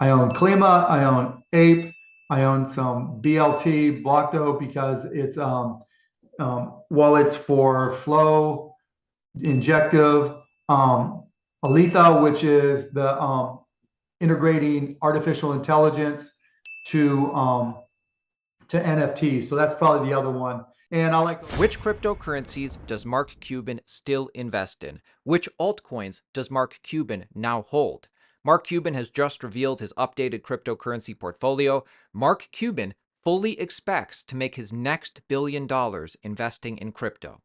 I own Klima, I own Ape, I own some BLT, Blockdo, because it's wallets for flow, injective, Aletha, which is the integrating artificial intelligence to NFTs. So that's probably the other one. And I like Which cryptocurrencies does Mark Cuban still invest in? Which altcoins does Mark Cuban now hold? Mark Cuban has just revealed his updated cryptocurrency portfolio. Mark Cuban fully expects to make his next $1 billion investing in crypto.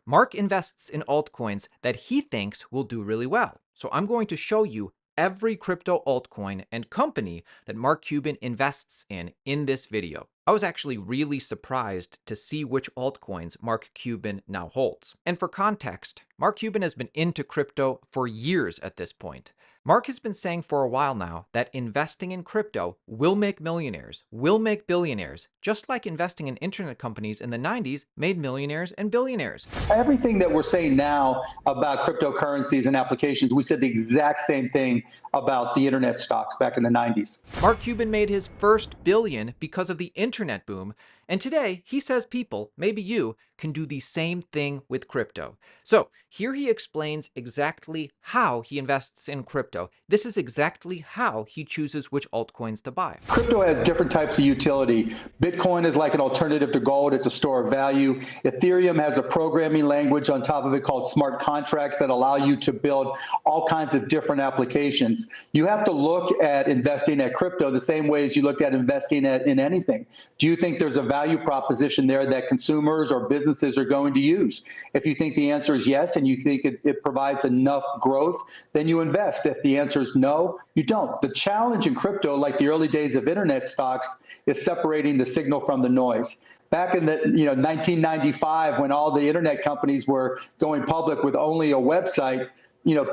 Mark invests in altcoins that he thinks will do really well. So I'm going to show you every crypto altcoin and company that Mark Cuban invests in this video. I was actually really surprised to see which altcoins Mark Cuban now holds. And for context, Mark Cuban has been into crypto for years at this point. Mark has been saying for a while now that investing in crypto will make millionaires, will make billionaires, just like investing in internet companies in the 90s made millionaires and billionaires. Everything that we're saying now about cryptocurrencies and applications, we said the exact same thing about the internet stocks back in the 90s. Mark Cuban made his first billion because of the internet boom, and today he says people, maybe you, can do the same thing with crypto. So here he explains exactly how he invests in crypto. This is exactly how he chooses which altcoins to buy. Crypto has different types of utility. Bitcoin is like an alternative to gold. It's a store of value. Ethereum has a programming language on top of it called smart contracts that allow you to build all kinds of different applications. You have to look at investing at crypto the same way as you look at investing in anything. Do you think there's a value proposition there that consumers or businesses are going to use? If you think the answer is yes and you think it provides enough growth, then you invest. If the answer is no, you don't. The challenge in crypto, like the early days of internet stocks, is separating the signal from the noise. Back in the 1995, when all the internet companies were going public with only a website,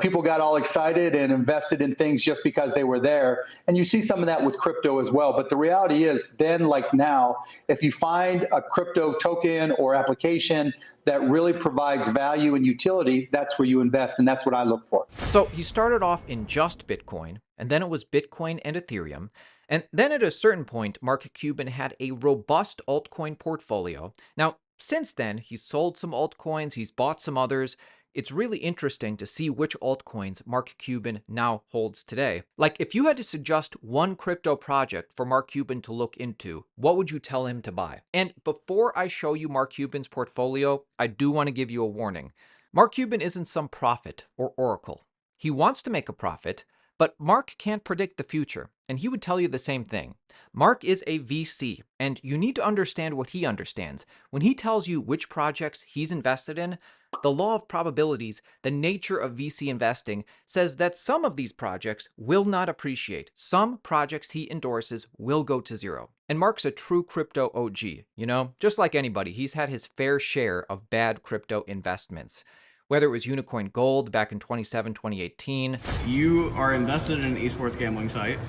people got all excited and invested in things just because they were there. And you see some of that with crypto as well. But the reality is, then like now, if you find a crypto token or application that really provides value and utility, that's where you invest. And that's what I look for. So he started off in just Bitcoin, and then it was Bitcoin and Ethereum. And then at a certain point, Mark Cuban had a robust altcoin portfolio. Now, since then, he's sold some altcoins, he's bought some others. It's really interesting to see which altcoins Mark Cuban now holds today. Like, if you had to suggest one crypto project for Mark Cuban to look into, what would you tell him to buy? And before I show you Mark Cuban's portfolio, I do want to give you a warning. Mark Cuban isn't some prophet or oracle. He wants to make a profit, but Mark can't predict the future, and he would tell you the same thing. Mark is a VC, and you need to understand what he understands. When he tells you which projects he's invested in, the law of probabilities, the nature of VC investing, says that some of these projects will not appreciate. Some projects he endorses will go to zero. And Mark's a true crypto OG, just like anybody, he's had his fair share of bad crypto investments. Whether it was Unicorn Gold back in 2017, 2018. You are invested in an esports gambling site.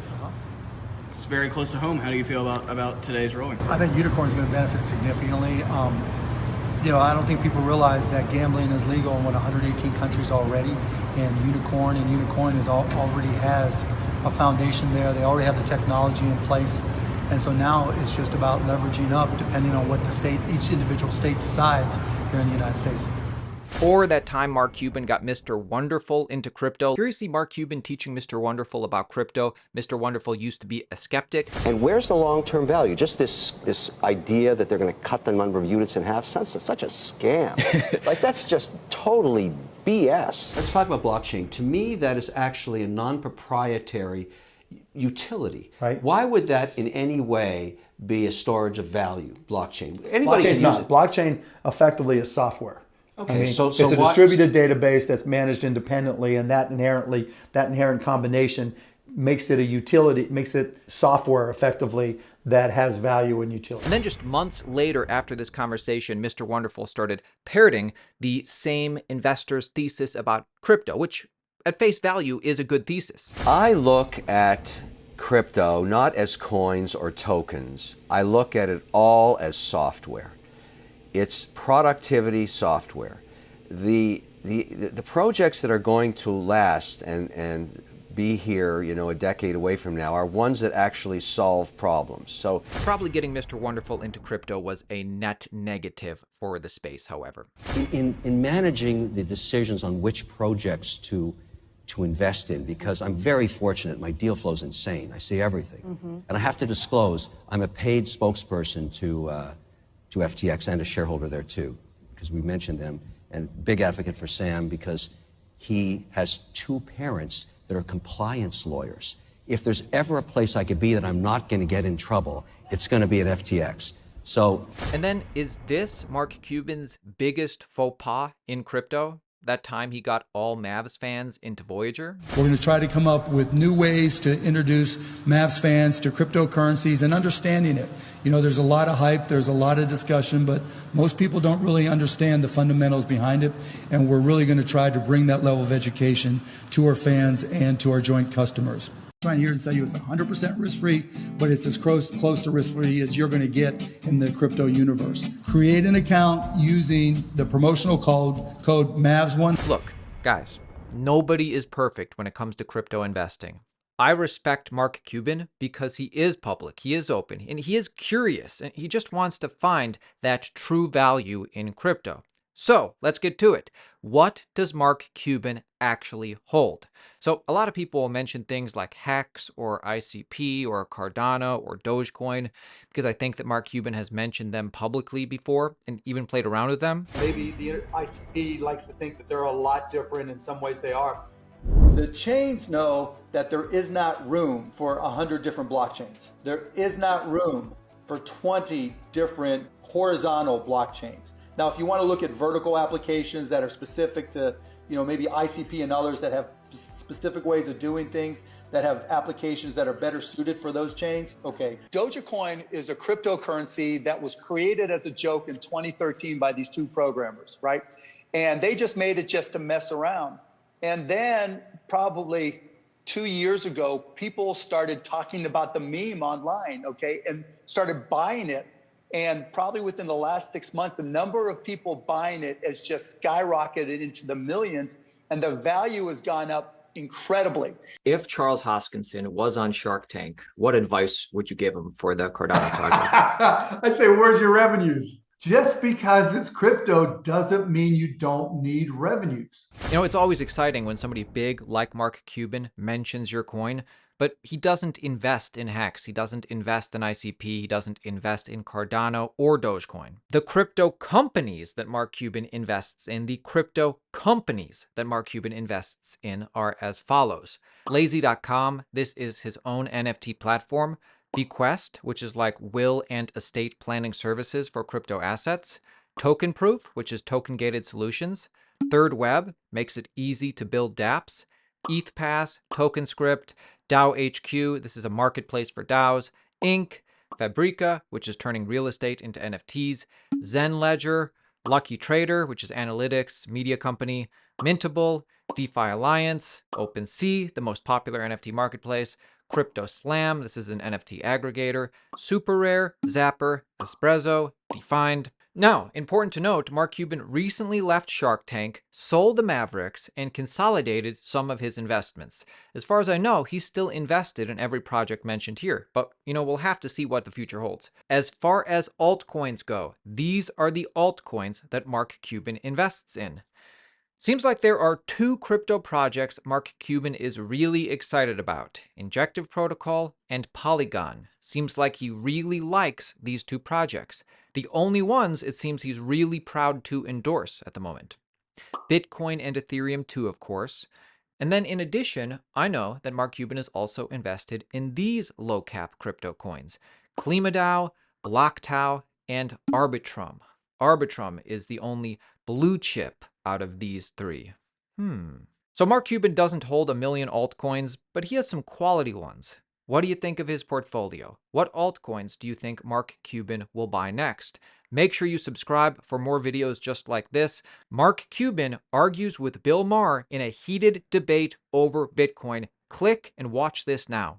It's very close to home. How do you feel about today's ruling? I think Unicorn's going to benefit significantly. I don't think people realize that gambling is legal in 118 countries already, and Unicorn already has a foundation there. They already have the technology in place, and so now it's just about leveraging up depending on what each individual state decides here in the United States. Or that time Mark Cuban got Mr. Wonderful into crypto. Here you see Mark Cuban teaching Mr. Wonderful about crypto. Mr. Wonderful used to be a skeptic. And where's the long-term value? Just this idea that they're going to cut the number of units in half, that's such a scam. Like, that's just totally BS. Let's talk about blockchain. To me, that is actually a non-proprietary utility. Right. Why would that in any way be a storage of value, blockchain? Anybody can use it. Blockchain effectively is software. Okay, so it's a distributed database that's managed independently, and that inherent combination makes it a utility, makes it software effectively that has value and utility. And then just months later after this conversation, Mr. Wonderful started parroting the same investor's thesis about crypto, which at face value is a good thesis. I look at crypto not as coins or tokens. I look at it all as software. It's productivity software. The projects that are going to last and be here, a decade away from now are ones that actually solve problems. So Probably getting Mr. Wonderful into crypto was a net negative for the space, however. In managing the decisions on which projects to invest in, because I'm very fortunate, my deal flow is insane. I see everything. And I have to disclose, I'm a paid spokesperson to FTX and a shareholder there too, because we mentioned them, and big advocate for Sam because he has two parents that are compliance lawyers. If there's ever a place I could be that I'm not going to get in trouble, it's going to be at FTX. So, And then, is this Mark Cuban's biggest faux pas in crypto? That time he got all Mavs fans into Voyager? We're going to try to come up with new ways to introduce Mavs fans to cryptocurrencies and understanding it. There's a lot of hype, there's a lot of discussion, but most people don't really understand the fundamentals behind it. And we're really going to try to bring that level of education to our fans and to our joint customers. I'm trying here to tell you it's 100% risk-free, but it's as close to risk-free as you're going to get in the crypto universe. Create an account using the promotional code MAVS1. Look, guys, nobody is perfect when it comes to crypto investing. I respect Mark Cuban because he is public, he is open, and he is curious, and he just wants to find that true value in crypto. So let's get to it. What does Mark Cuban actually hold? So a lot of people will mention things like Hex or ICP or Cardano or Dogecoin because I think that Mark Cuban has mentioned them publicly before and even played around with them. Maybe the ICP likes to think that they're a lot different. In some ways they are. The chains know that there is not room for 100 different blockchains. There is not room for 20 different horizontal blockchains. Now, if you want to look at vertical applications that are specific to, maybe ICP and others that have specific ways of doing things, that have applications that are better suited for those chains, okay. Dogecoin is a cryptocurrency that was created as a joke in 2013 by these two programmers, right? And they just made it just to mess around. And then probably 2 years ago, people started talking about the meme online, okay, and started buying it. And probably within the last 6 months, the number of people buying it has just skyrocketed into the millions, and the value has gone up incredibly. If Charles Hoskinson was on Shark Tank, what advice would you give him for the Cardano project? I'd say, where's your revenues? Just because it's crypto doesn't mean you don't need revenues. It's always exciting when somebody big like Mark Cuban mentions your coin, but he doesn't invest in Hex, he doesn't invest in ICP, he doesn't invest in Cardano or Dogecoin. The crypto companies that Mark Cuban invests in, are as follows. Lazy.com, this is his own NFT platform. Bequest, which is like will and estate planning services for crypto assets. Token Proof, which is token-gated solutions. Third Web, makes it easy to build dApps. ETHPass, TokenScript, DAO HQ, this is a marketplace for DAOs. Inc., Fabrica, which is turning real estate into NFTs. Zen Ledger, Lucky Trader, which is analytics, media company. Mintable, DeFi Alliance, OpenSea, the most popular NFT marketplace. Crypto Slam, this is an NFT aggregator. Super Rare, Zapper, Espresso, Defined. Now, important to note, Mark Cuban recently left Shark Tank, sold the Mavericks, and consolidated some of his investments. As far as I know, he's still invested in every project mentioned here, but, we'll have to see what the future holds. As far as altcoins go, these are the altcoins that Mark Cuban invests in. Seems like there are two crypto projects Mark Cuban is really excited about, Injective Protocol and Polygon. Seems like he really likes these two projects. The only ones it seems he's really proud to endorse at the moment. Bitcoin and Ethereum too, of course. And then in addition, I know that Mark Cuban is also invested in these low-cap crypto coins, KlimaDAO, BlockTAO, and Arbitrum. Arbitrum is the only blue chip out of these three. So Mark Cuban doesn't hold 1 million altcoins, but he has some quality ones. What do you think of his portfolio? What altcoins do you think Mark Cuban will buy next? Make sure you subscribe for more videos just like this. Mark Cuban argues with Bill Maher in a heated debate over Bitcoin. Click and watch this now.